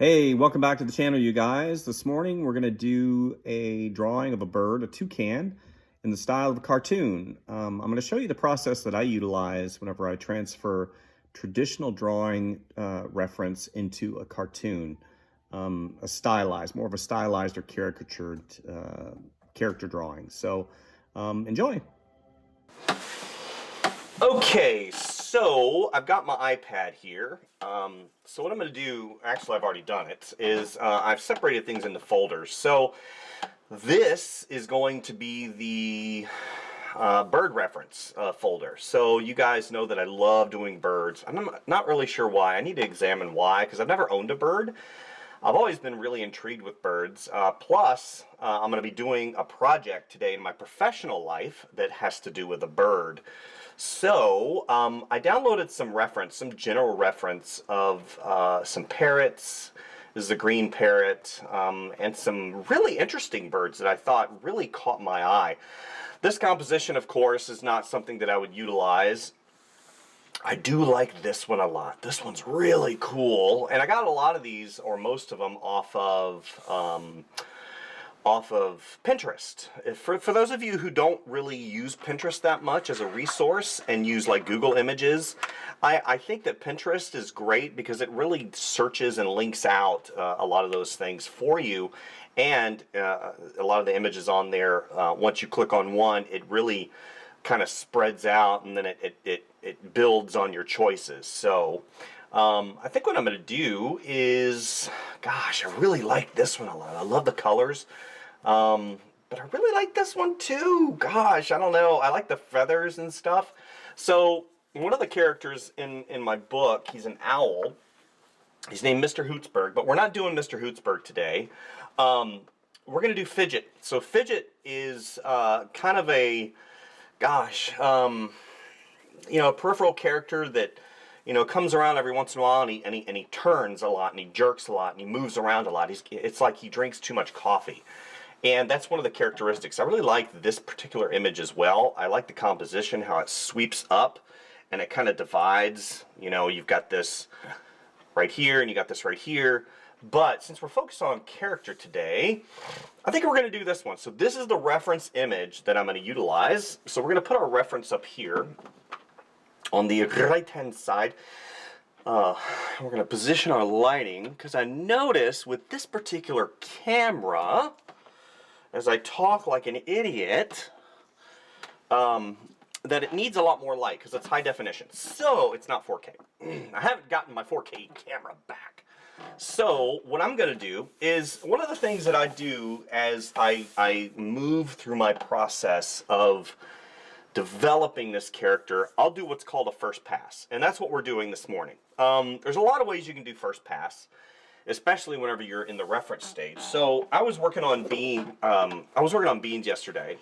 Hey, welcome back to the channel, you guys. This morning we're going to do a drawing of a bird, a toucan, in the style of a cartoon. I'm going to show you the process that I utilize whenever I transfer traditional drawing reference into a cartoon, more of a stylized or caricatured character drawing. So enjoy. Okay, so I've got my iPad here. So what I'm going to do, actually I've already done it, is I've separated things into folders. So this is going to be the bird reference folder. So you guys know that I love doing birds. I'm not really sure why. I need to examine why, because I've never owned a bird. I've always been really intrigued with birds. Plus, I'm going to be doing a project today in my professional life that has to do with a bird. So I downloaded some general reference of some parrots. This is a green parrot, and some really interesting birds that I thought really caught my eye. This composition, of course, is not something that I would utilize. I do like this one a lot. This one's really cool, and I got a lot of these, or most of them, off of Pinterest. For those of you who don't really use Pinterest that much as a resource and use like Google Images, I think that Pinterest is great because it really searches and links out a lot of those things for you, and a lot of the images on there, once you click on one, it really kind of spreads out, and then it builds on your choices. So I think what I'm going to do is, gosh, I really like this one a lot. I love the colors, but I really like this one too. Gosh, I don't know. I like the feathers and stuff. So one of the characters in my book, he's an owl. He's named Mr. Hootsburg, but we're not doing Mr. Hootsburg today. We're going to do Fidget. So Fidget is kind of a, gosh, you know, a peripheral character that, you know, comes around every once in a while, and he turns a lot, and he jerks a lot, and he moves around a lot. It's like he drinks too much coffee, and that's one of the characteristics. I really like this particular image as well. I like the composition, how it sweeps up, and it kind of divides. You know, you've got this right here, and you got this right here. But since we're focused on character today, I think we're going to do this one. So this is the reference image that I'm going to utilize. So we're going to put our reference up here on the right-hand side. We're going to position our lighting, because I notice with this particular camera, as I talk like an idiot, that it needs a lot more light because it's high definition. So it's not 4K. I haven't gotten my 4K camera back. So what I'm going to do is, one of the things that I do as I move through my process of developing this character, I'll do what's called a first pass, and that's what we're doing this morning. There's a lot of ways you can do first pass, especially whenever you're in the reference stage. So I was working on beans yesterday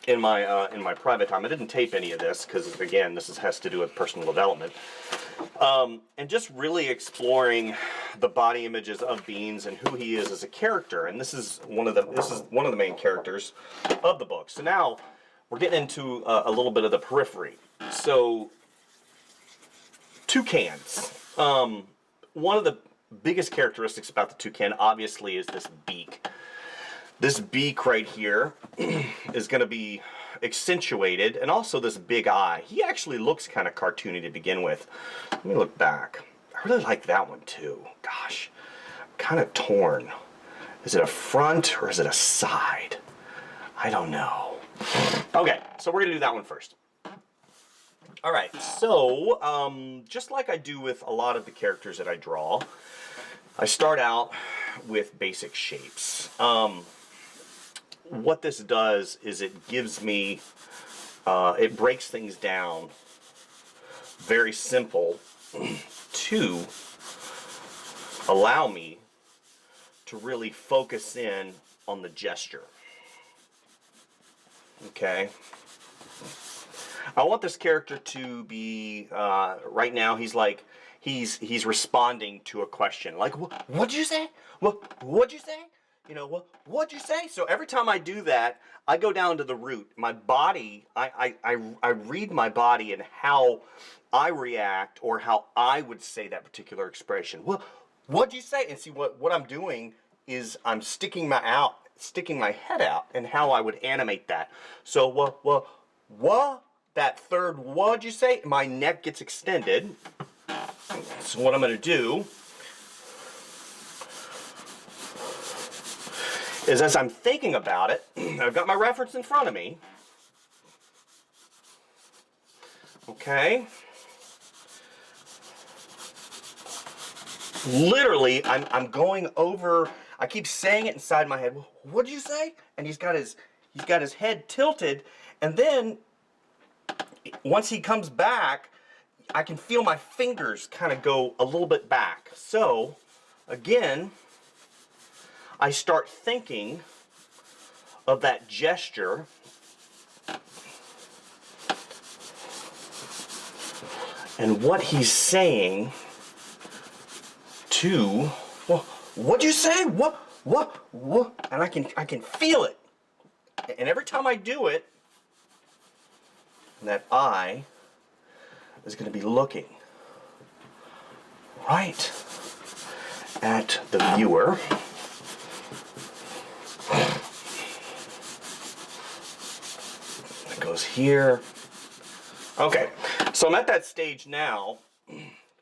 in my private time. I didn't tape any of this because, again, this has to do with personal development, and just really exploring the body images of Beans and who he is as a character. And this is one of the main characters of the book. So now we're getting into a little bit of the periphery. So toucans. One of the biggest characteristics about the toucan, obviously, is this beak. This beak right here is going to be accentuated, and also this big eye. He actually looks kind of cartoony to begin with. Let me look back. I really like that one too. Gosh, I'm kind of torn. Is it a front or is it a side? I don't know. Okay, so we're going to do that one first. Alright, so just like I do with a lot of the characters that I draw, I start out with basic shapes. What this does is it gives me, it breaks things down very simple to allow me to really focus in on the gesture. Okay? I want this character to be, right now he's responding to a question. Like, what'd you say? What'd you say? You know, what'd you say? So every time I do that, I go down to the root. My body, I read my body and how I react, or how I would say that particular expression. Well, what'd you say? And see, what I'm doing is I'm sticking my head out, and how I would animate that. So what? That third what'd you say? My neck gets extended. So what I'm gonna do is, as I'm thinking about it, I've got my reference in front of me. Okay. Literally, I'm going over. I keep saying it inside my head. What did you say? And he's got his head tilted, and then once he comes back, I can feel my fingers kind of go a little bit back. So again, I start thinking of that gesture. And what he's saying to, well, what'd you say? What? And I can feel it. And every time I do it, that eye is going to be looking right at the viewer. It goes here. Okay, so I'm at that stage now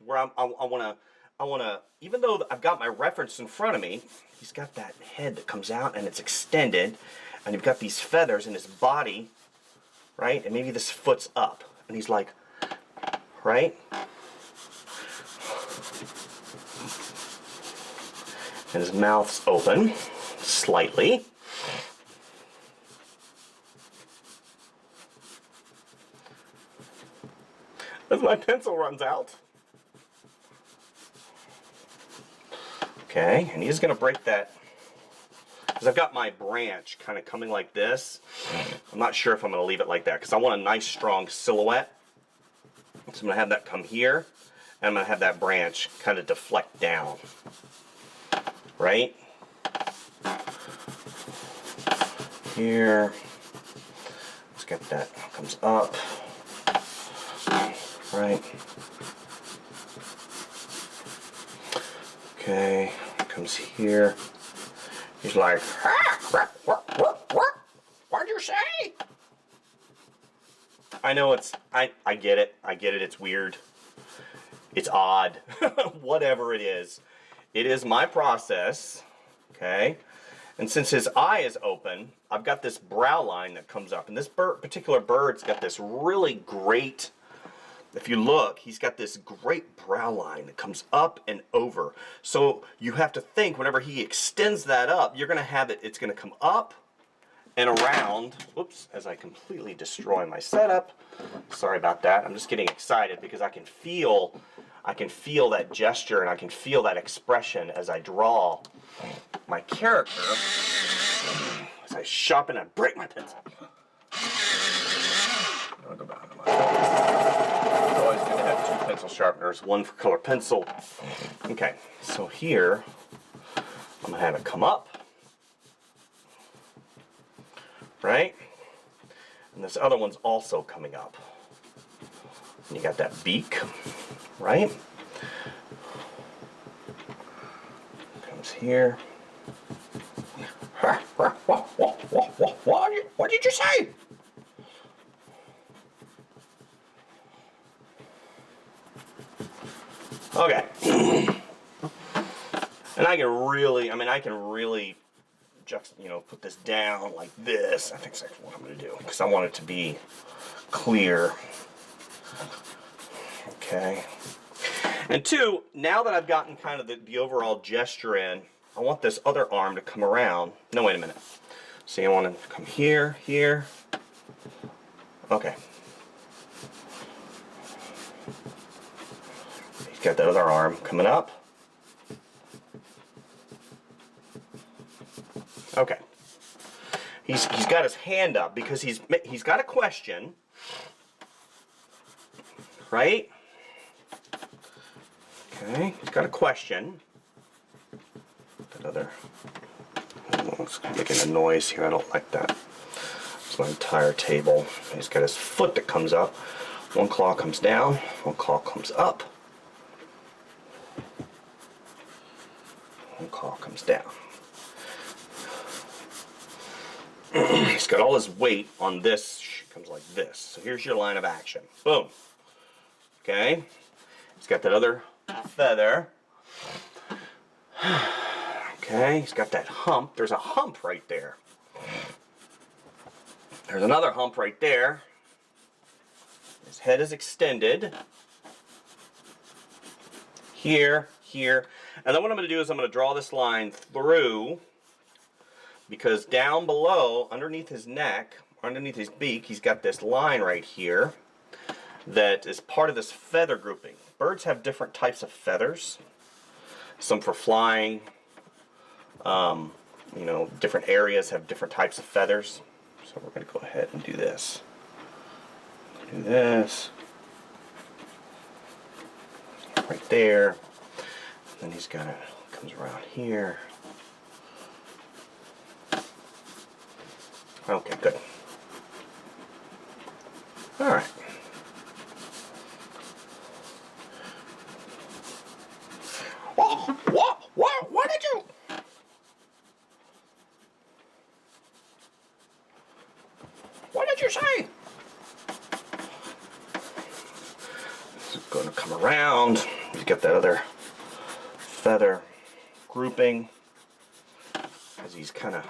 where I wanna, even though I've got my reference in front of me, he's got that head that comes out and it's extended, and you've got these feathers in his body, right? And maybe this foot's up, and he's like, right? And his mouth's open, slightly. As my pencil runs out. Okay, and he's gonna break that, because I've got my branch kind of coming like this. I'm not sure if I'm gonna leave it like that, because I want a nice strong silhouette. So I'm gonna have that come here, and I'm gonna have that branch kind of deflect down. Right? Here. Let's get that comes up. Right. Okay, comes here. He's like, ah, what? What'd you say? I know it's, I get it. I get it. It's weird. It's odd. Whatever it is my process. Okay. And since his eye is open, I've got this brow line that comes up. And this particular bird's got this really great, if you look, he's got this great brow line that comes up and over. So you have to think, whenever he extends that up, you're going to have it, it's going to come up and around. Whoops, as I completely destroy my setup. Sorry about that. I'm just getting excited because I can feel that gesture, and I can feel that expression as I draw my character. As I sharpen and break my pencil. I'll go back. It's always good to have two pencil sharpeners, one for color pencil. Okay, so here I'm gonna have it come up, right? And this other one's also coming up. And you got that beak, right? Comes here. What did you say? Okay. And I can really just, put this down like this. I think that's what I'm going to do, because I want it to be clear. Okay. And two, now that I've gotten kind of the overall gesture in, I want this other arm to come around. No, wait a minute. See, I want to come here, here. Okay. He's got that other arm coming up. Okay. He's got his hand up because he's got a question, right? Okay, he's got a question. That other, it's making a noise here. I don't like that. It's my entire table. He's got his foot that comes up. One claw comes down. One claw comes up. and claw comes down. He's got all his weight on this, comes like this. So here's your line of action. Boom. Okay. He's got that other feather. Okay, he's got that hump. There's a hump right there. There's another hump right there. His head is extended. Here, here. And then what I'm going to do is I'm going to draw this line through, because down below, underneath his neck, underneath his beak, he's got this line right here that is part of this feather grouping. Birds have different types of feathers. Some for flying. You know, different areas have different types of feathers. So we're going to go ahead and do this. Do this. Right there. Then he's got it, comes around here. Okay, good. All right. What did you? What did you say? This is going to come around. He's got that other feather grouping, as he's kind of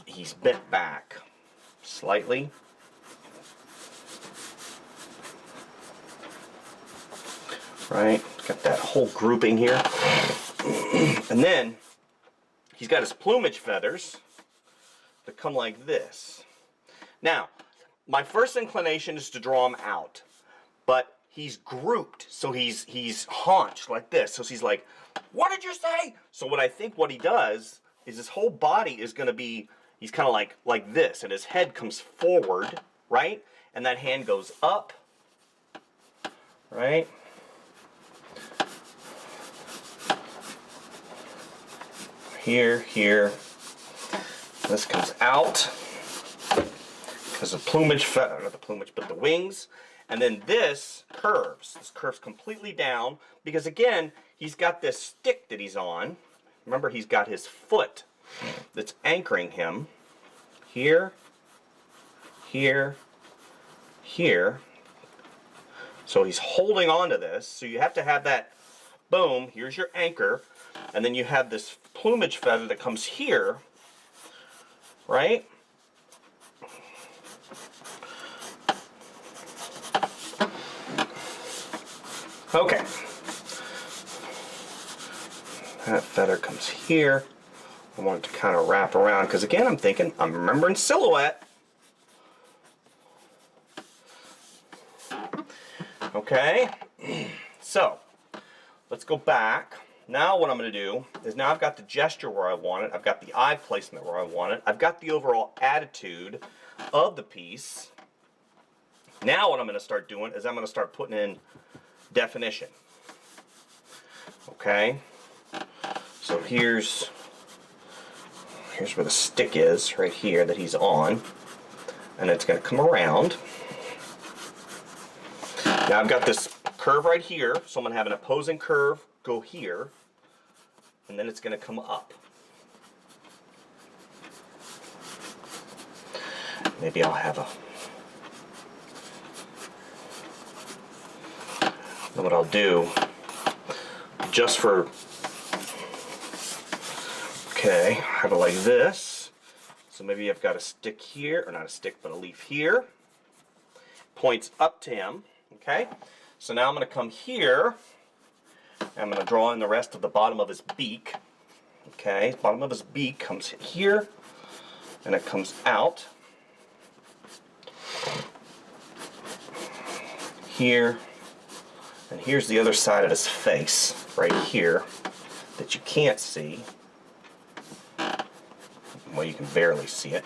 he's bent back slightly. Right, got that whole grouping here. And then he's got his plumage feathers that come like this. Now, my first inclination is to draw him out, but he's grouped, so he's haunched like this. So he's like, what did you say? So what I think what he does is his whole body is going to be, he's kind of like this, and his head comes forward, right? And that hand goes up, right? Here, here. This comes out because the plumage, not the plumage, but the wings. And then this curves. This curves completely down because, again, he's got this stick that he's on. Remember, he's got his foot that's anchoring him here, here, here. So he's holding on to this. So you have to have that, boom, here's your anchor. And then you have this plumage feather that comes here, right? Okay. That feather comes here. I want it to kind of wrap around because, again, I'm remembering silhouette. Okay. So, let's go back. Now what I'm going to do is, now I've got the gesture where I want it, I've got the eye placement where I want it, I've got the overall attitude of the piece. Now what I'm going to start doing is I'm going to start putting in definition. Okay? So here's where the stick is, right here, that he's on. And it's going to come around. Now I've got this curve right here, so I'm going to have an opposing curve go here. And then it's going to come up. Maybe I'll have a... Then what I'll do, just for... Okay, have it like this. So maybe I've got a stick here, or not a stick, but a leaf here. Points up to him, okay? So now I'm going to come here. I'm going to draw in the rest of the bottom of his beak. Okay, bottom of his beak comes here, and it comes out. Here, and here's the other side of his face, right here, that you can't see. Well, you can barely see it.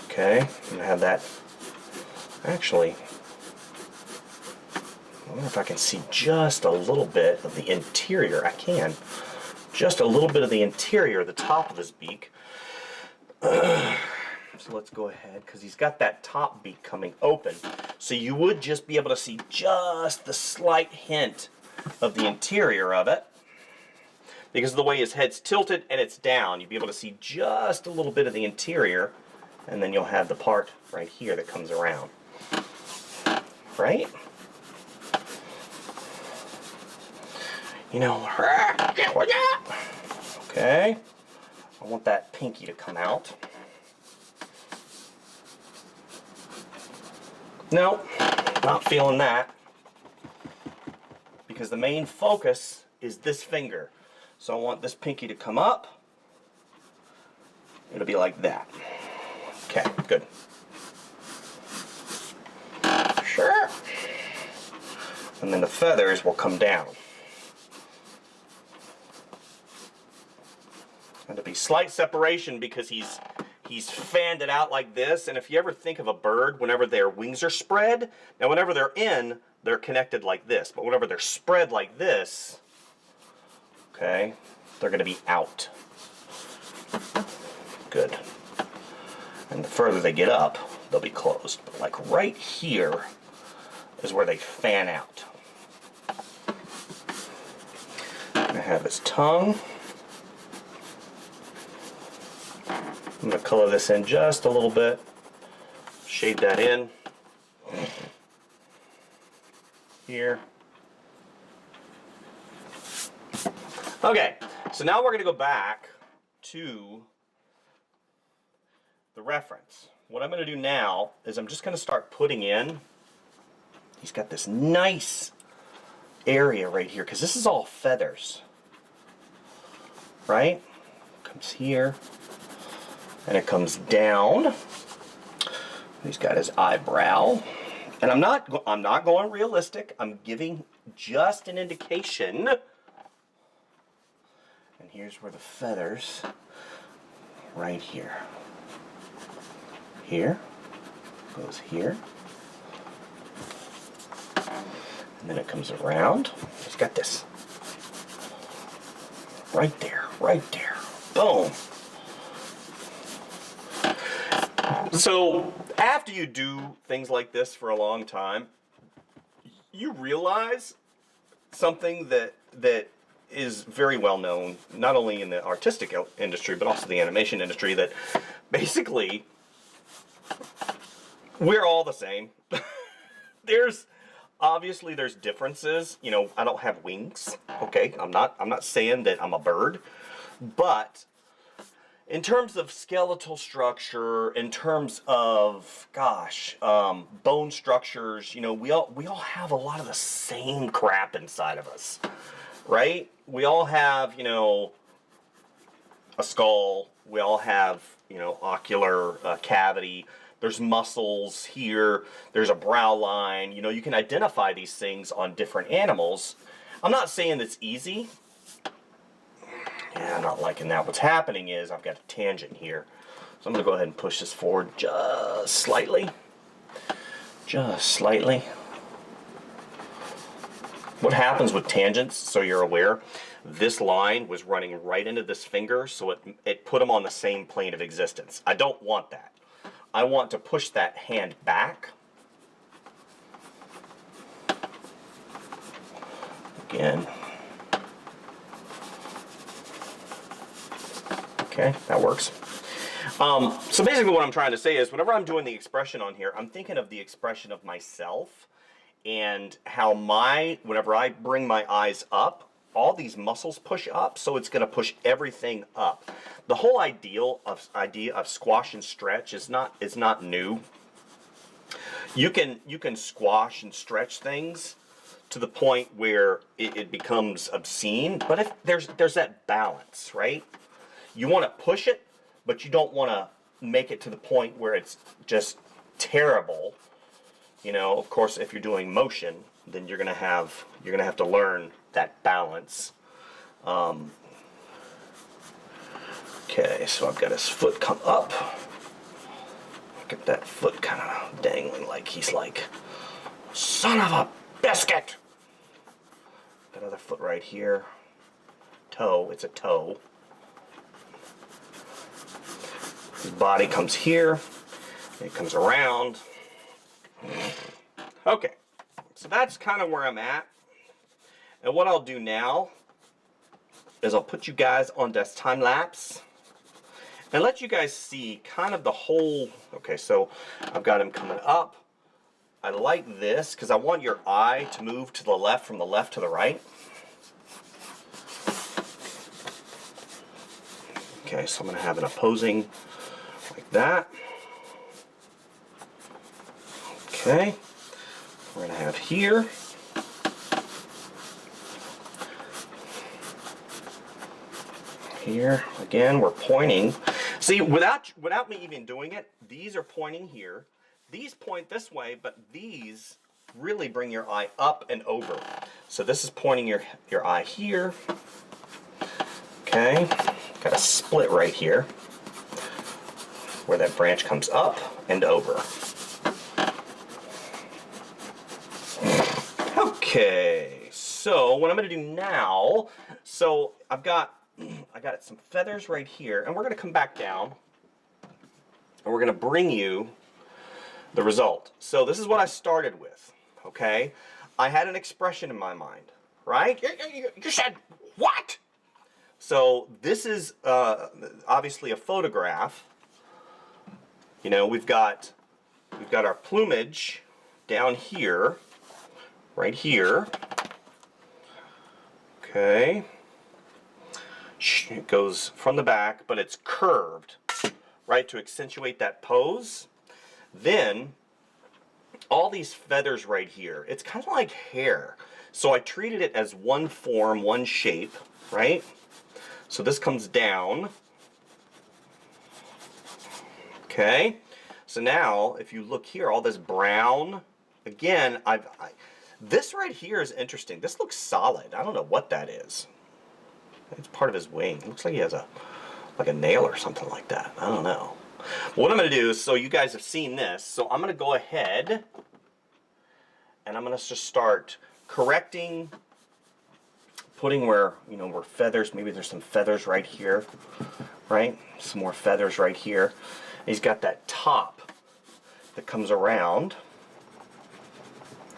Okay, I'm going to have that, actually, I wonder if I can see just a little bit of the interior. I can. Just a little bit of the interior, the top of his beak. So let's go ahead, because he's got that top beak coming open. So you would just be able to see just the slight hint of the interior of it. Because of the way his head's tilted and it's down, you'll be able to see just a little bit of the interior, and then you'll have the part right here that comes around. Right? You know, okay. I want that pinky to come out. No, not feeling that. Because the main focus is this finger. So I want this pinky to come up. It'll be like that. Okay, good. Sure. And then the feathers will come down. And there'll be slight separation because he's fanned it out like this. And if you ever think of a bird, whenever their wings are spread, now whenever they're in, they're connected like this. But whenever they're spread like this, okay, they're going to be out. Good. And the further they get up, they'll be closed. But like right here is where they fan out. I have his tongue. I'm going to color this in just a little bit. Shade that in. Here. Okay, so now we're going to go back to the reference. What I'm going to do now is I'm just going to start putting in, he's got this nice area right here, because this is all feathers, right? Comes here, and it comes down. He's got his eyebrow, and I'm not going realistic. I'm giving just an indication. And here's where the feathers, right here. Here, goes here. And then it comes around. It's got this. Right there, right there. Boom. So after you do things like this for a long time, you realize something that is very well known, not only in the artistic industry, but also the animation industry, that basically we're all the same. Obviously there's differences. You know, I don't have wings. Okay, I'm not saying that I'm a bird, but in terms of skeletal structure, in terms of, gosh, bone structures, you know, we all have a lot of the same crap inside of us, right? We all have, you know, a skull. We all have, you know, ocular cavity. There's muscles here. There's a brow line. You know, you can identify these things on different animals. I'm not saying it's easy. Yeah, I'm not liking that. What's happening is I've got a tangent here. So I'm going to go ahead and push this forward just slightly. Just slightly. What happens with tangents, so you're aware, this line was running right into this finger, so it put them on the same plane of existence. I don't want that. I want to push that hand back. Again. Okay, that works. So basically what I'm trying to say is whenever I'm doing the expression on here, I'm thinking of the expression of myself and how whenever I bring my eyes up, all these muscles push up, so it's going to push everything up. The whole idea of squash and stretch is not new. You can squash and stretch things to the point where it becomes obscene, but if there's that balance, right? You want to push it, but you don't want to make it to the point where it's just terrible. You know, of course, if you're doing motion, then you're gonna have to learn that balance. Okay, so I've got his foot come up. Get that foot kind of dangling like he's like, son of a biscuit. That other foot right here. Toe, it's a toe. His body comes here, it comes around. Okay, so that's kind of where I'm at. And what I'll do now is I'll put you guys on this time lapse and let you guys see kind of the whole. Okay, so I've got him coming up. I like this because I want your eye to move to the left from the left to the right. Okay, so I'm going to have an opposing like that. Okay, we're going to have here. Here, again, we're pointing. See, without me even doing it, these are pointing here. These point this way, but these really bring your eye up and over. So this is pointing your eye here. Okay, got a split right here where that branch comes up and over. Okay, so what I'm going to do now, so I got some feathers right here, and we're going to come back down, and we're going to bring you the result. So this is what I started with, okay? I had an expression in my mind, right? You said, what? So this is obviously a photograph. You know, we've got our plumage down here, right here. Okay. It goes from the back, but it's curved, right, to accentuate that pose. Then all these feathers right here, it's kind of like hair. So I treated it as one form, one shape, right? So this comes down. Okay. So now, if you look here, all this brown, again, this right here is interesting. This looks solid. I don't know what that is. It's part of his wing. It looks like he has like a nail or something like that. I don't know. What I'm going to do is, so you guys have seen this, so I'm going to go ahead and I'm going to just start correcting, putting where feathers, maybe there's some feathers right here, right? Some more feathers right here. He's got that top that comes around,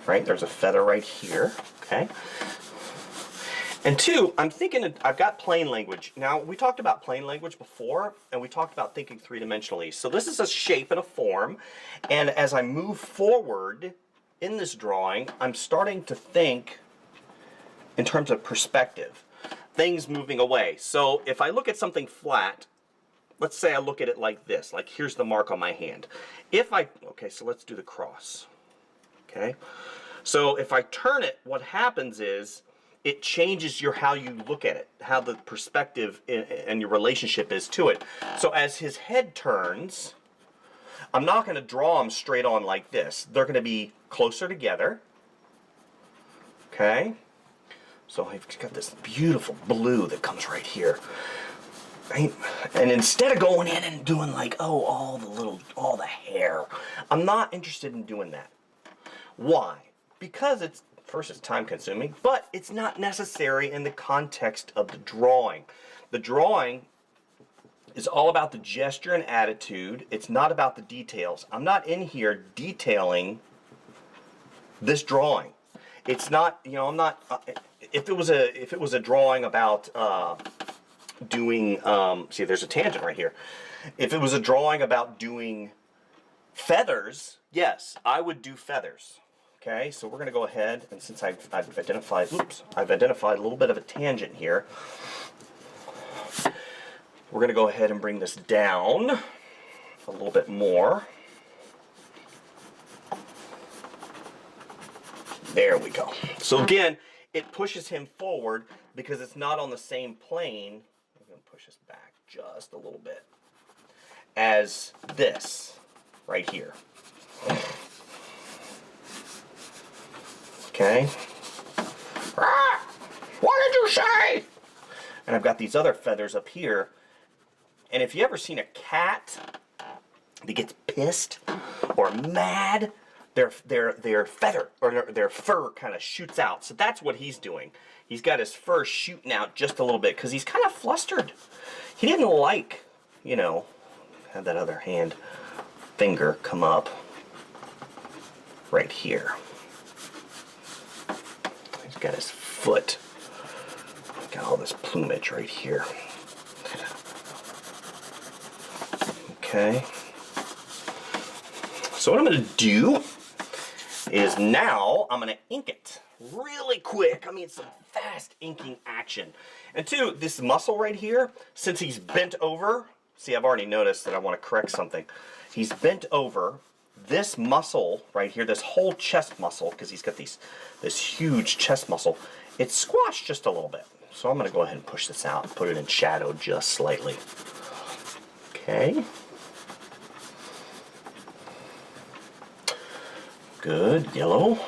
right? There's a feather right here, okay? And two, I'm thinking I've got plain language. Now, we talked about plain language before, and we talked about thinking three-dimensionally. So this is a shape and a form, and as I move forward in this drawing, I'm starting to think in terms of perspective, things moving away. So if I look at something flat, let's say I look at it like this, like here's the mark on my hand. Okay, so let's do the cross, okay? So if I turn it, what happens is, it changes how you look at it, how the perspective and your relationship is to it. So as his head turns, I'm not going to draw them straight on like this. They're going to be closer together. Okay? So he's got this beautiful blue that comes right here. Right? And instead of going in and doing like, oh, all the hair, I'm not interested in doing that. Why? Because first, it's time consuming, but it's not necessary in the context of the drawing. The drawing is all about the gesture and attitude. It's not about the details. I'm not in here detailing this drawing. It's not, I'm not, if it was a drawing about doing, see, there's a tangent right here. If it was a drawing about doing feathers, yes, I would do feathers. Okay, so we're going to go ahead, and since I've identified a little bit of a tangent here, we're going to go ahead and bring this down a little bit more. There we go. So again, it pushes him forward because it's not on the same plane. I'm going to push this back just a little bit as this right here. Okay. Ah, what did you say? And I've got these other feathers up here. And if you ever seen a cat that gets pissed or mad, their feather or their fur kind of shoots out. So that's what he's doing. He's got his fur shooting out just a little bit because he's kind of flustered. He didn't like, have that other finger come up right here. He's got his foot. Got all this plumage right here. Okay. So what I'm going to do is now I'm going to ink it really quick. I mean, some fast inking action. And two, this muscle right here, since he's bent over, see, I've already noticed that I want to correct something. He's bent over. This muscle right here, this whole chest muscle, because he's got this huge chest muscle, it's squashed just a little bit. So I'm going to go ahead and push this out and put it in shadow just slightly. Okay. Good, yellow,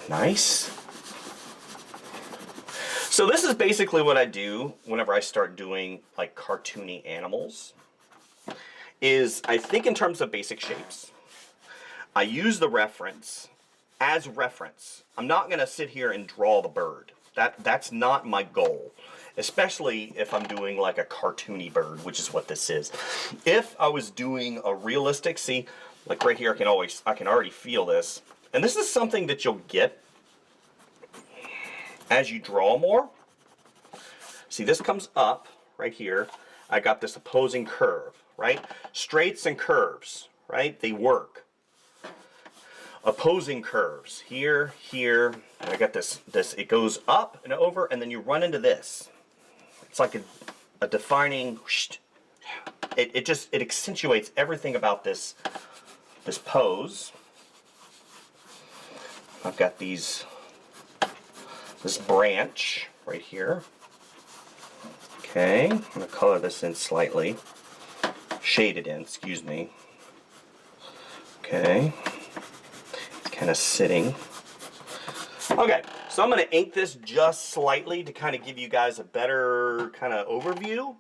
nice. So this is basically what I do whenever I start doing like cartoony animals, is I think in terms of basic shapes. I use the reference as reference. I'm not going to sit here and draw the bird. That's not my goal, especially if I'm doing like a cartoony bird, which is what this is. If I was doing a realistic, see, like right here, I can already feel this. And this is something that you'll get as you draw more. See, this comes up right here. I got this opposing curve, right? Straights and curves, right? They work. Opposing curves here, here. And I got this. It goes up and over, and then you run into this. It's like a defining. It accentuates everything about this pose. I've got this branch right here. Okay, I'm going to color this in slightly. Shade it in, excuse me. Okay, it's kind of sitting. Okay, so I'm going to ink this just slightly to kind of give you guys a better kind of overview.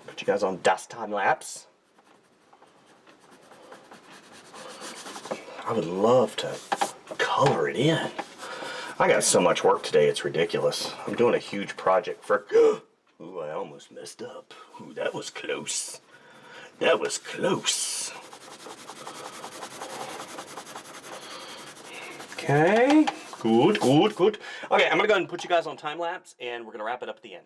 Put you guys on dust time lapse. I would love to color it in. I got so much work today, it's ridiculous. I'm doing a huge project for... Ooh, I almost messed up. Ooh, that was close. That was close. Okay. Good, good, good. Okay, I'm going to go ahead and put you guys on time lapse, and we're going to wrap it up at the end.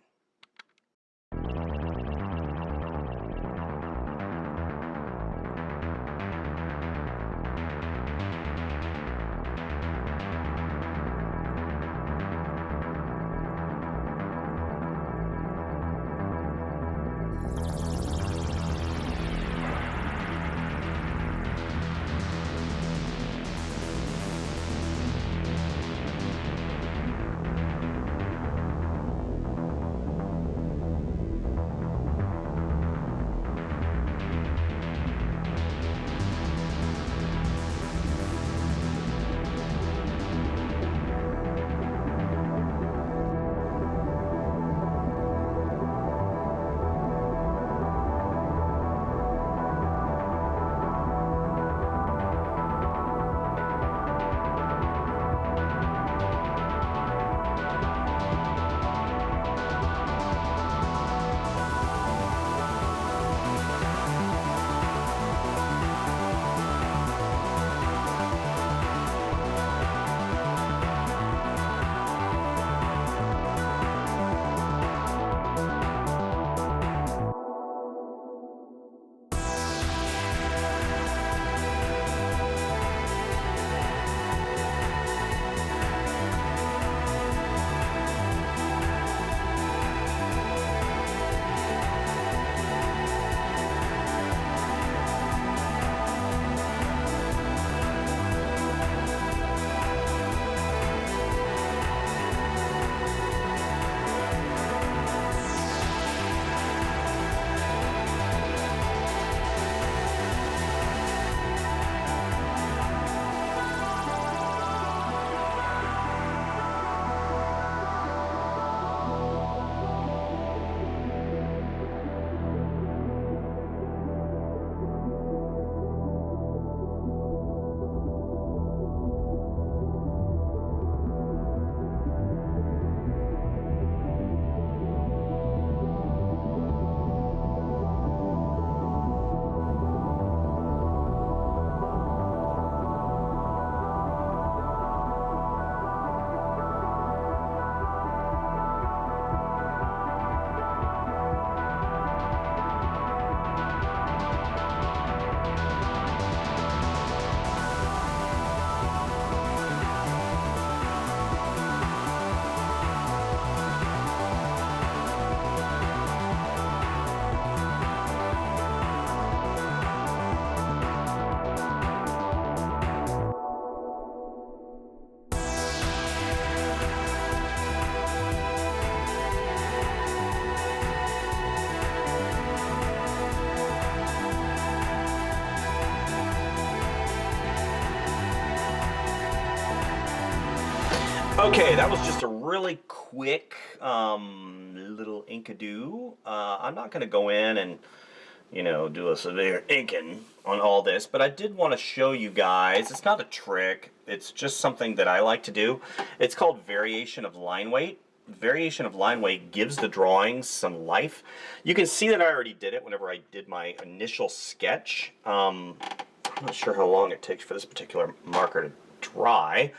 Okay, that was just a really quick little inkadoo. I'm not going to go in and, do a severe inking on all this, but I did want to show you guys. It's not a trick. It's just something that I like to do. It's called variation of line weight. Variation of line weight gives the drawings some life. You can see that I already did it whenever I did my initial sketch. I'm not sure how long it takes for this particular marker to dry.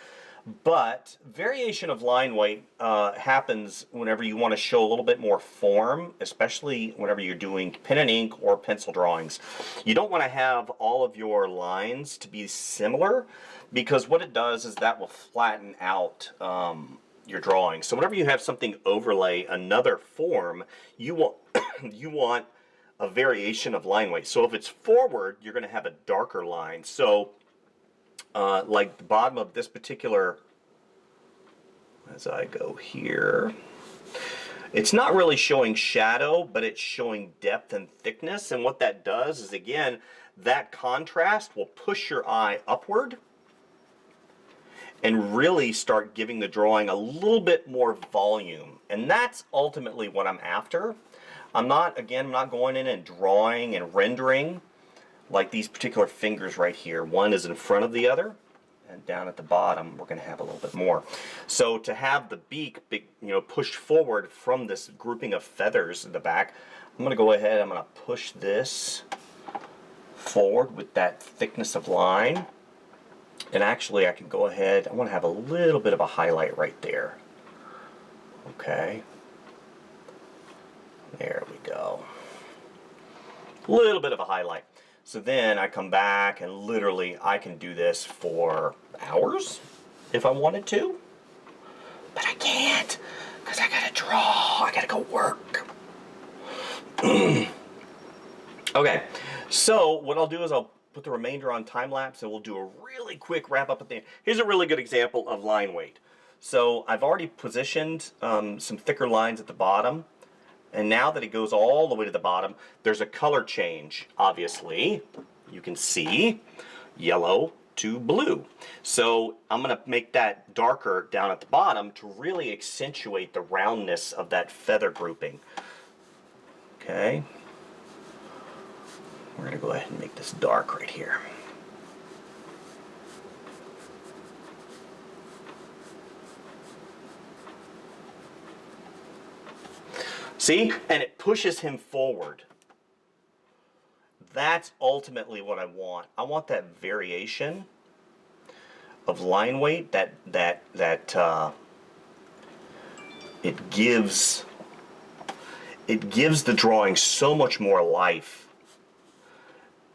But variation of line weight happens whenever you want to show a little bit more form, especially whenever you're doing pen and ink or pencil drawings. You don't want to have all of your lines to be similar, because what it does is that will flatten out your drawing. So whenever you have something overlay another form, you want you want a variation of line weight. So if it's forward, you're going to have a darker line. So like the bottom of this particular, as I go here, it's not really showing shadow, but it's showing depth and thickness. And what that does is, again, that contrast will push your eye upward and really start giving the drawing a little bit more volume. And that's ultimately what I'm after. I'm not going in and drawing and rendering like these particular fingers right here. One is in front of the other, and down at the bottom we're going to have a little bit more. So to have the beak pushed forward from this grouping of feathers in the back, I'm going to go ahead, I'm going to push this forward with that thickness of line. And actually I can go ahead, I want to have a little bit of a highlight right there. Okay, there we go. A little bit of a highlight. So then I come back and literally I can do this for hours if I wanted to. But I can't, because I gotta draw, I gotta go work. Okay, so what I'll do is I'll put the remainder on time lapse and we'll do a really quick wrap up at the end. Here's a really good example of line weight. So I've already positioned some thicker lines at the bottom. And now that it goes all the way to the bottom, there's a color change, obviously. You can see yellow to blue. So I'm going to make that darker down at the bottom to really accentuate the roundness of that feather grouping. Okay. We're going to go ahead and make this dark right here. See? And it pushes him forward. That's ultimately what I want. I want that variation of line weight, that it gives the drawing so much more life,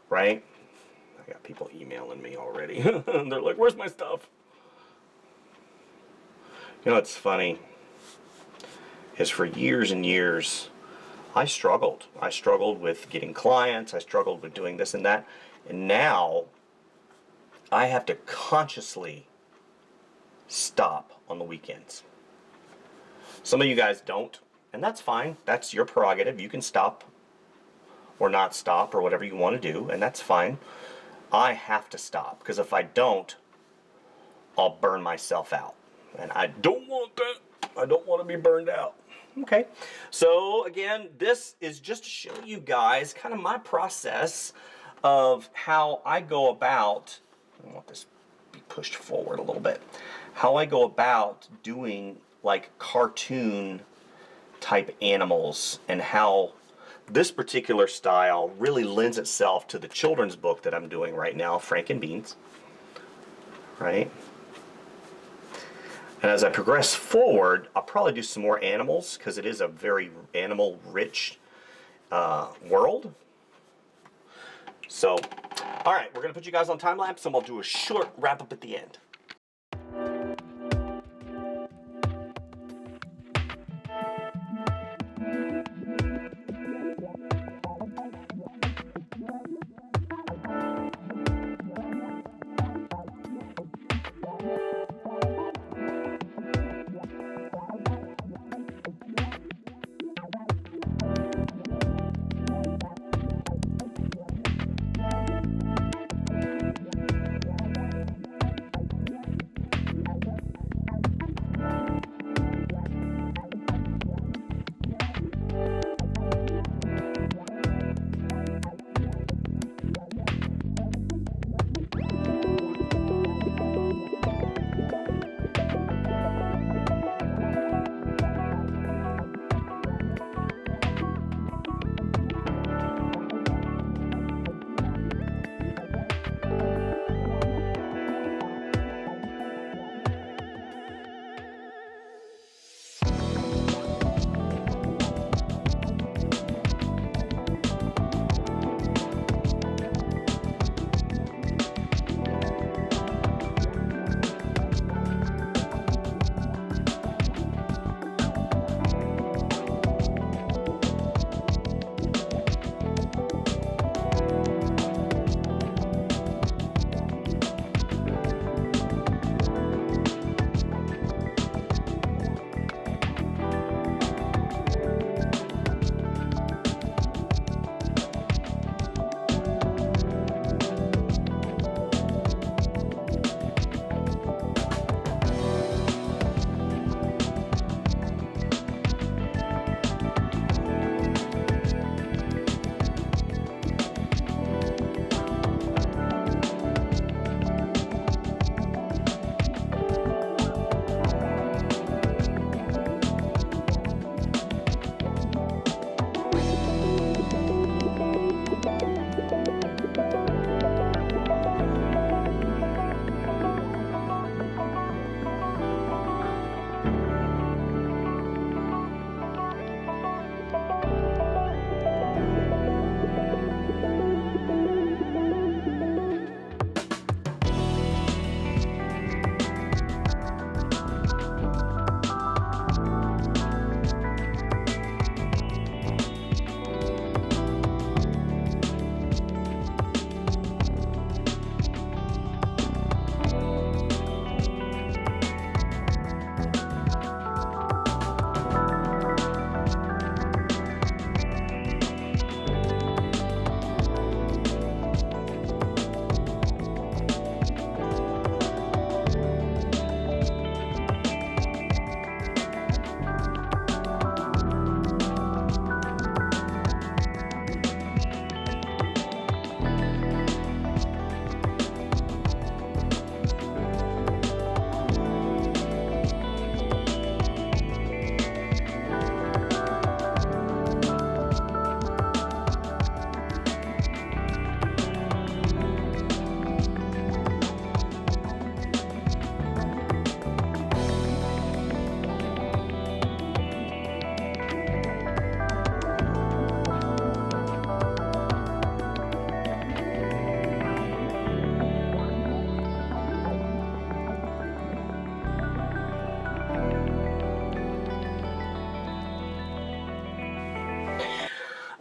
right? I got people emailing me already. They're like, "Where's my stuff?" You know, it's funny. Is for years and years, I struggled. I struggled with getting clients. I struggled with doing this and that. And now I have to consciously stop on the weekends. Some of you guys don't, and that's fine. That's your prerogative. You can stop or not stop or whatever you want to do, and that's fine. I have to stop, because if I don't, I'll burn myself out. And I don't want that. I don't want to be burned out. Okay, so again, this is just to show you guys kind of my process of how I go about, I want this to be pushed forward a little bit, how I go about doing like cartoon type animals, and how this particular style really lends itself to the children's book that I'm doing right now, Frank and Beans, right? And as I progress forward, I'll probably do some more animals, because it is a very animal-rich world. So, all right, we're going to put you guys on time-lapse, and we'll do a short wrap-up at the end.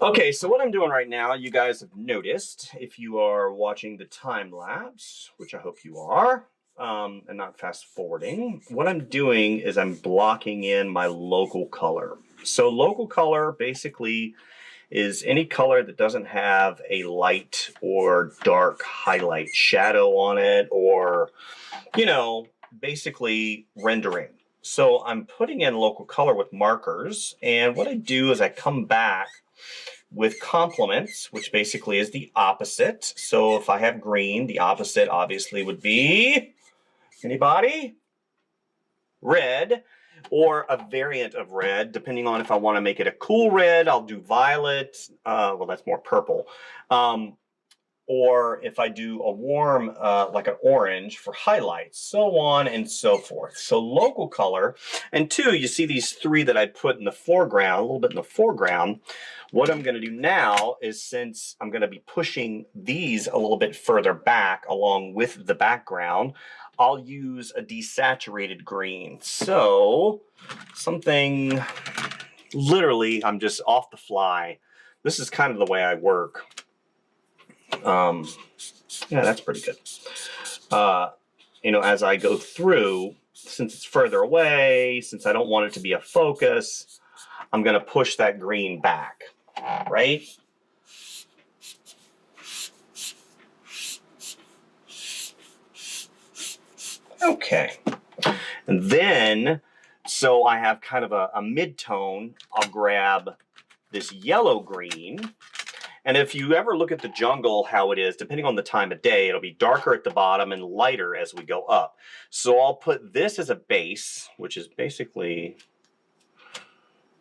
Okay, so what I'm doing right now, you guys have noticed, if you are watching the time lapse, which I hope you are, and not fast forwarding, what I'm doing is I'm blocking in my local color. So local color basically is any color that doesn't have a light or dark highlight shadow on it, or, you know, basically rendering. So I'm putting in local color with markers, and what I do is I come back with complements, which basically is the opposite. So if I have green, the opposite obviously would be, anybody? Red, or a variant of red, depending on if I want to make it a cool red, I'll do violet. Well, that's more purple. Or if I do a warm, like an orange for highlights, so on and so forth. So local color. And two, you see these three that I put in the foreground, a little bit in the foreground. What I'm going to do now is, since I'm going to be pushing these a little bit further back along with the background, I'll use a desaturated green. So something, literally, I'm just off the fly. This is kind of the way I work. Yeah, that's pretty good. You know, as I go through, since it's further away, since I don't want it to be a focus, I'm going to push that green back, right? Okay. And then, so I have kind of a mid-tone, I'll grab this yellow-green. And if you ever look at the jungle, how it is, depending on the time of day, it'll be darker at the bottom and lighter as we go up. So I'll put this as a base, which is basically,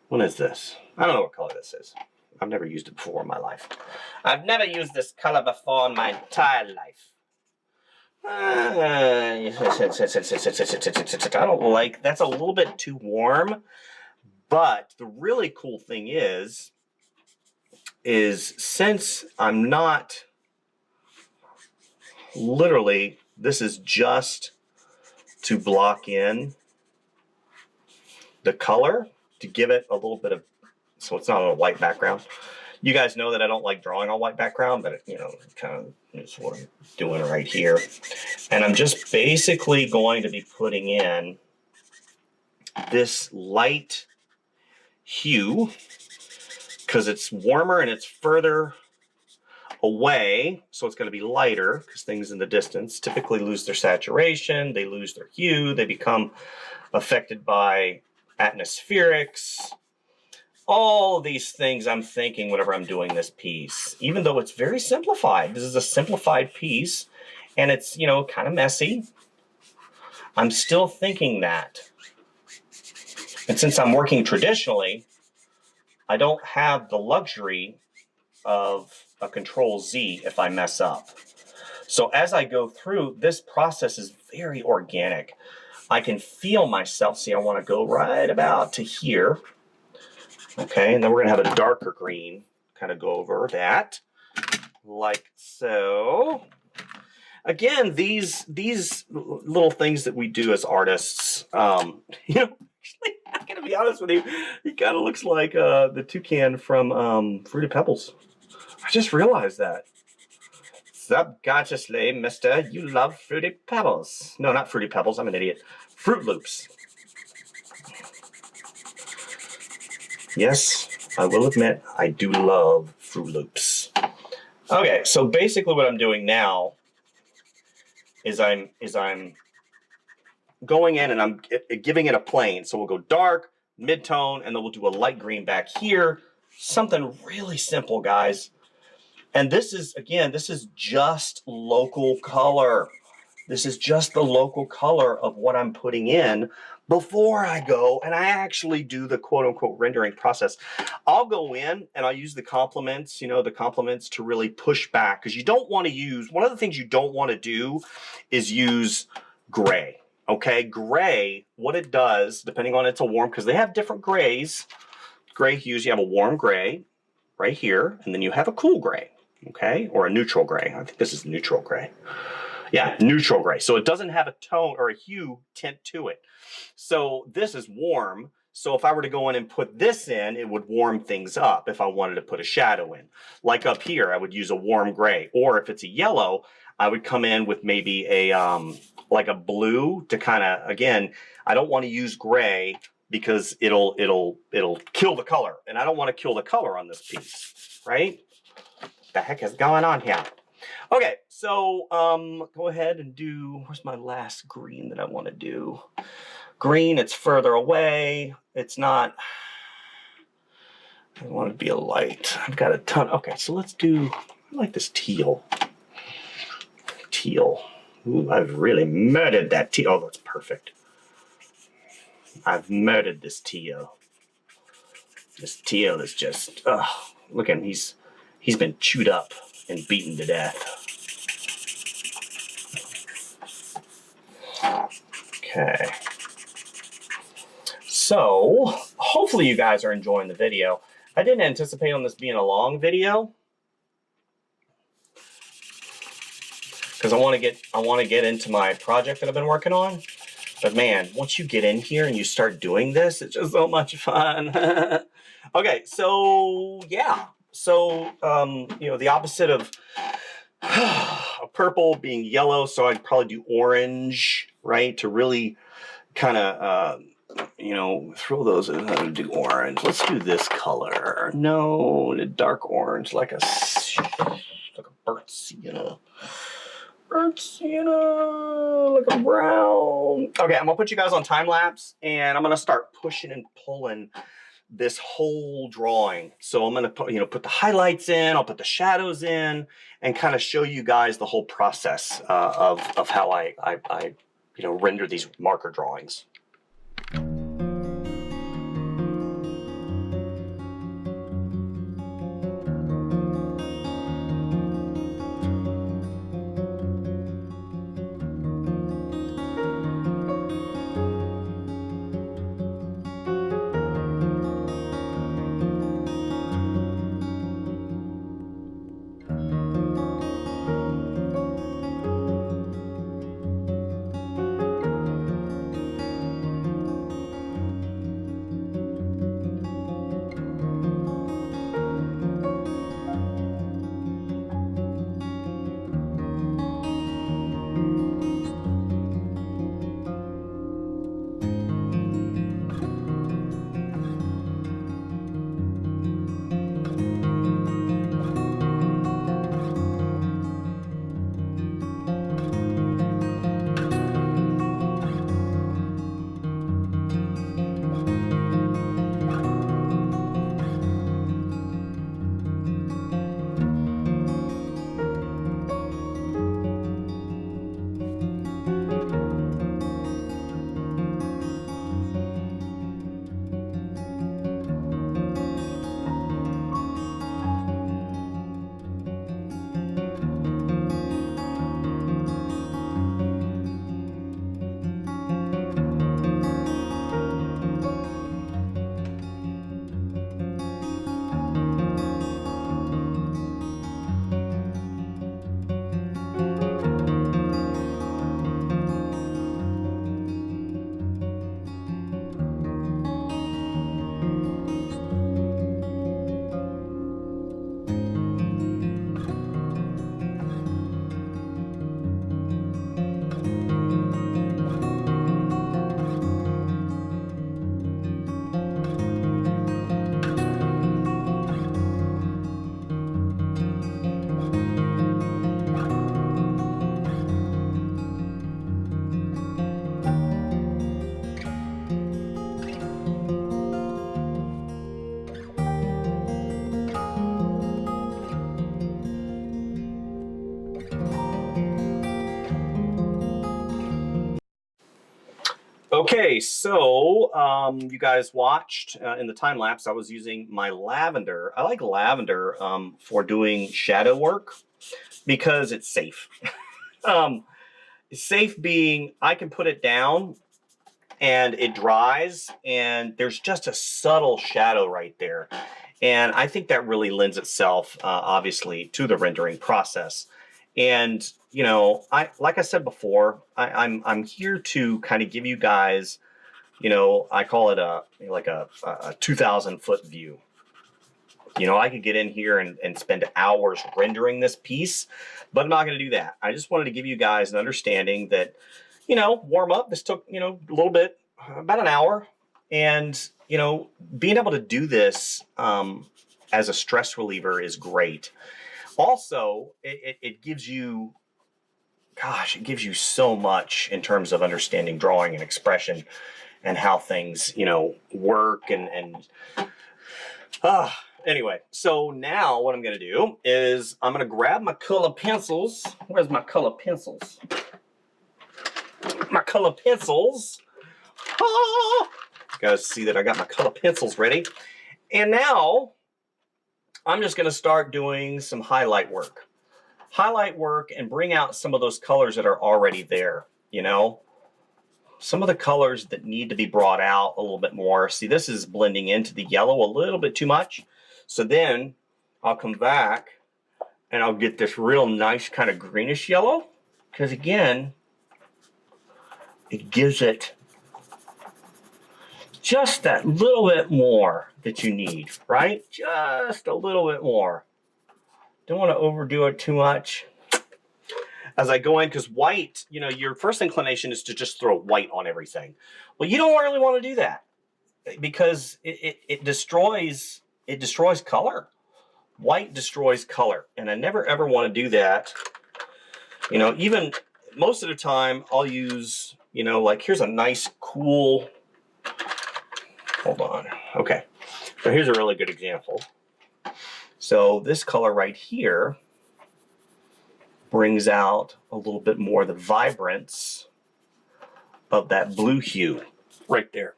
what is this? I don't know what color this is. I've never used it before in my life. I've never used this color before in my entire life. I don't like, that's a little bit too warm. But the really cool thing is since I'm not, literally, this is just to block in the color, to give it a little bit of, so it's not on a white background. You guys know that I don't like drawing on white background, but you know, kind of is what I'm doing right here. And I'm just basically going to be putting in this light hue because it's warmer and it's further away, so it's going to be lighter because things in the distance typically lose their saturation, they lose their hue, they become affected by atmospherics. All of these things I'm thinking whenever I'm doing this piece, even though it's very simplified. This is a simplified piece and it's, you know, kind of messy. I'm still thinking that. And since I'm working traditionally, I don't have the luxury of a Control Z if I mess up. So as I go through, this process is very organic. I can feel myself. See, I want to go right about to here. Okay, and then we're going to have a darker green kind of go over that, like so. Again, these little things that we do as artists, you know, actually, I'm going to be honest with you, he kind of looks like the toucan from Fruity Pebbles. I just realized that. Subconsciously, mister, you love Fruity Pebbles. No, not Fruity Pebbles, I'm an idiot. Fruit Loops. Yes, I will admit, I do love Fruit Loops. Okay, so basically what I'm doing now is I'm going in and I'm giving it a plane. So we'll go dark, mid-tone, and then we'll do a light green back here. Something really simple, guys. And this is, again, this is just local color. This is just the local color of what I'm putting in before I go and I actually do the quote-unquote rendering process. I'll go in and I'll use the complements, you know, the complements to really push back, because you don't want to use, one of the things you don't want to do is use gray. Okay, gray, what it does, depending on it's a warm, because they have different grays, gray hues. You have a warm gray right here, and then you have a cool gray, okay, or a neutral gray. I think this is neutral gray. Yeah, neutral gray. So it doesn't have a tone or a hue tint to it. So this is warm. So if I were to go in and put this in, it would warm things up if I wanted to put a shadow in. Like up here, I would use a warm gray. Or if it's a yellow, I would come in with maybe a like a blue to kind of, again, I don't want to use gray because it'll kill the color. And I don't want to kill the color on this piece, right? The heck is going on here? Okay, so go ahead and do, where's my last green that I want to do? Green, it's further away. It's not, I want it to be a light. I've got a ton. Okay, so let's do, I like this teal. Teal. Ooh, I've really murdered that teal. Oh, that's perfect. I've murdered this teal. This teal is just, look at him. He's been chewed up and beaten to death. Okay. So, hopefully you guys are enjoying the video. I didn't anticipate on this being a long video, because I want to get into my project that I've been working on. But man, once you get in here and you start doing this, it's just so much fun. Okay, so yeah. So, you know, the opposite of purple being yellow, so I'd probably do orange, right? To really kind of, you know, throw those in and do orange. Let's do this color. No, the dark orange, like a burnt sienna. Burnt sienna, like a brown. Okay, I'm gonna put you guys on time lapse, and I'm gonna start pushing and pulling this whole drawing. So I'm gonna put, you know, put the highlights in, I'll put the shadows in, and kind of show you guys the whole process of how I you know, render these marker drawings. Okay, so you guys watched in the time lapse, I was using my lavender. I like lavender for doing shadow work because it's safe. Safe being I can put it down and it dries and there's just a subtle shadow right there. And I think that really lends itself, obviously, to the rendering process. And you know, like I said before, I'm here to kind of give you guys you know, I call it a 2,000-foot view. You know, I could get in here and spend hours rendering this piece, but I'm not going to do that. I just wanted to give you guys an understanding that, you know, warm up. This took, you know, a little bit, about an hour. And, you know, being able to do this as a stress reliever is great. Also, it gives you, gosh, it gives you so much in terms of understanding drawing and expression and how things, you know, work anyway, so now what I'm going to do is I'm going to grab my color pencils. Where's my color pencils? My color pencils. Ah! You guys see that I got my color pencils ready. And now I'm just going to start doing some highlight work. Highlight work and bring out some of those colors that are already there, you know? Some of the colors that need to be brought out a little bit more. See, this is blending into the yellow a little bit too much. So then I'll come back and I'll get this real nice kind of greenish yellow, because again, it gives it just that little bit more that you need, right? Just a little bit more. Don't want to overdo it too much. As I go in, because white, you know, your first inclination is to just throw white on everything. Well, you don't really want to do that, because it destroys color. White destroys color, and I never ever want to do that. You know, even most of the time I'll use, you know, like here's a nice cool, hold on, okay, so here's a really good example. So this color right here brings out a little bit more the vibrance of that blue hue right there.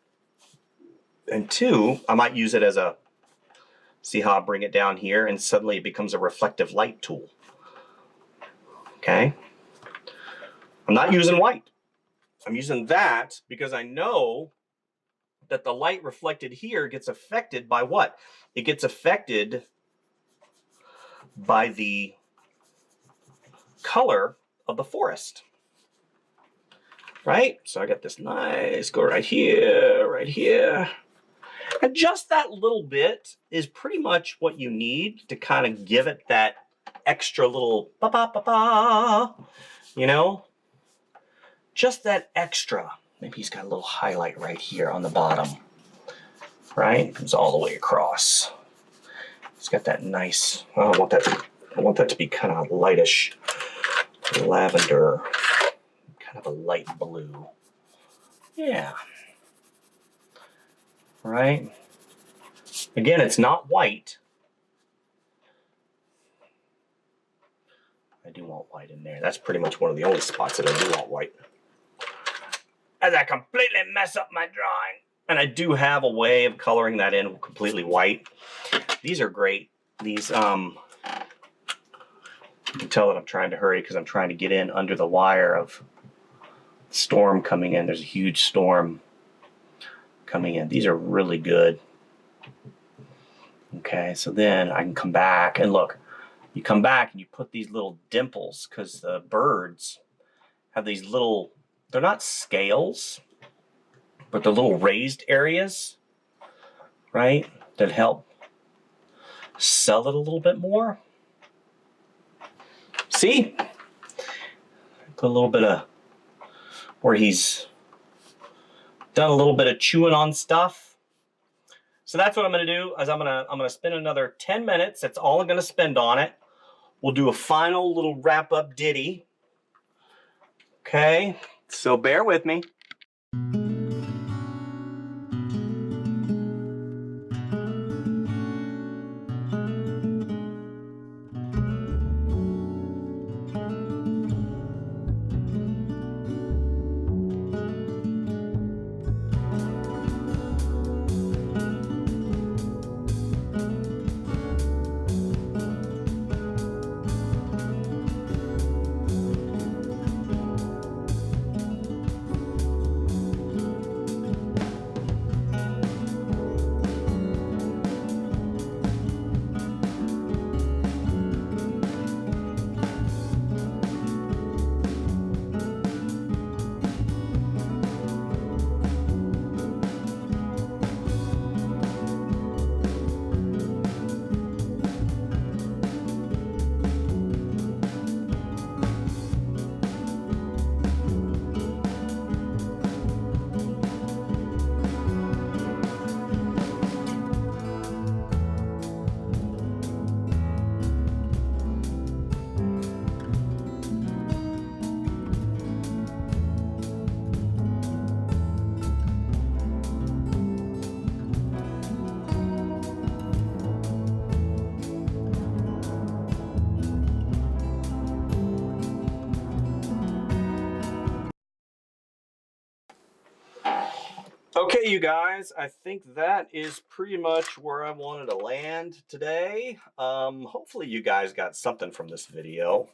And two, I might use it as a, see how I bring it down here and suddenly it becomes a reflective light tool. Okay? I'm not using white. I'm using that because I know that the light reflected here gets affected by what? It gets affected by the color of the forest, right? So I got this nice, go right here, and just that little bit is pretty much what you need to kind of give it that extra little ba-ba-ba-ba, you know, just that extra. Maybe he's got a little highlight right here on the bottom, right? Comes all the way across. It's got that nice, I want that to be kind of lightish lavender, kind of a light blue. Yeah. Right? Again, it's not white. I do want white in there. That's pretty much one of the only spots that I do want white. As I completely mess up my drawing. And I do have a way of coloring that in completely white. These are great. These, you can tell that I'm trying to hurry because I'm trying to get in under the wire of storm coming in. There's a huge storm coming in. These are really good. Okay, so then I can come back and look. You come back and you put these little dimples because the birds have these little, they're not scales, but they're little raised areas, right, that help sell it a little bit more. See? Put a little bit of where he's done a little bit of chewing on stuff. So that's what I'm going to do. Is I'm going to spend another 10 minutes. That's all I'm going to spend on it. We'll do a final little wrap up ditty. Okay? So bear with me. Okay, you guys, I think that is pretty much where I wanted to land today. Hopefully you guys got something from this video.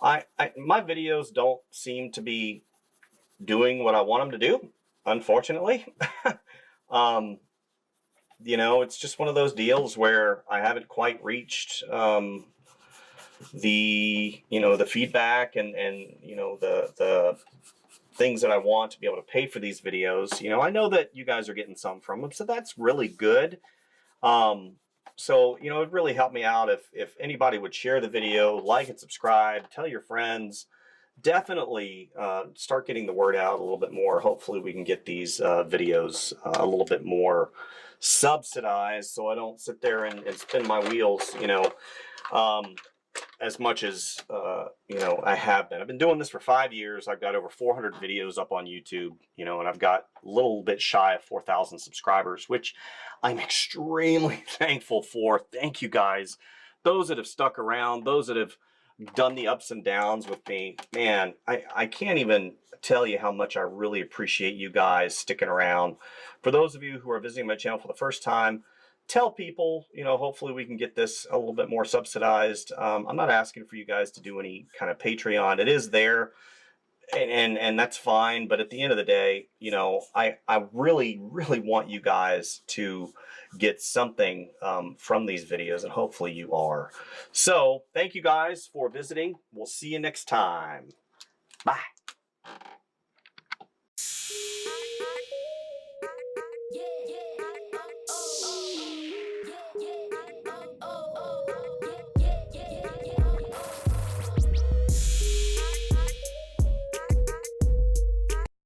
My videos don't seem to be doing what I want them to do, unfortunately. um, it's just one of those deals where I haven't quite reached the feedback and the things that I want to be able to pay for these videos. I know that you guys are getting some from them, so that's really good. So it'd really help me out if anybody would share the video, like and subscribe, tell your friends. Definitely start getting the word out a little bit more. Hopefully we can get these videos a little bit more subsidized, so I don't sit there and spin my wheels, as much as I have been. I've been doing this for 5 years. I've got over 400 videos up on YouTube, and I've got a little bit shy of 4,000 subscribers, which I'm extremely thankful for. Thank you guys, those that have stuck around, those that have done the ups and downs with me. Man, I can't even tell you how much I really appreciate you guys sticking around. For those of you who are visiting my channel for the first time, tell people, hopefully we can get this a little bit more subsidized. I'm not asking for you guys to do any kind of Patreon. It is there, and that's fine. But at the end of the day, I really, really want you guys to get something from these videos, and hopefully you are. So thank you guys for visiting. We'll see you next time. Bye.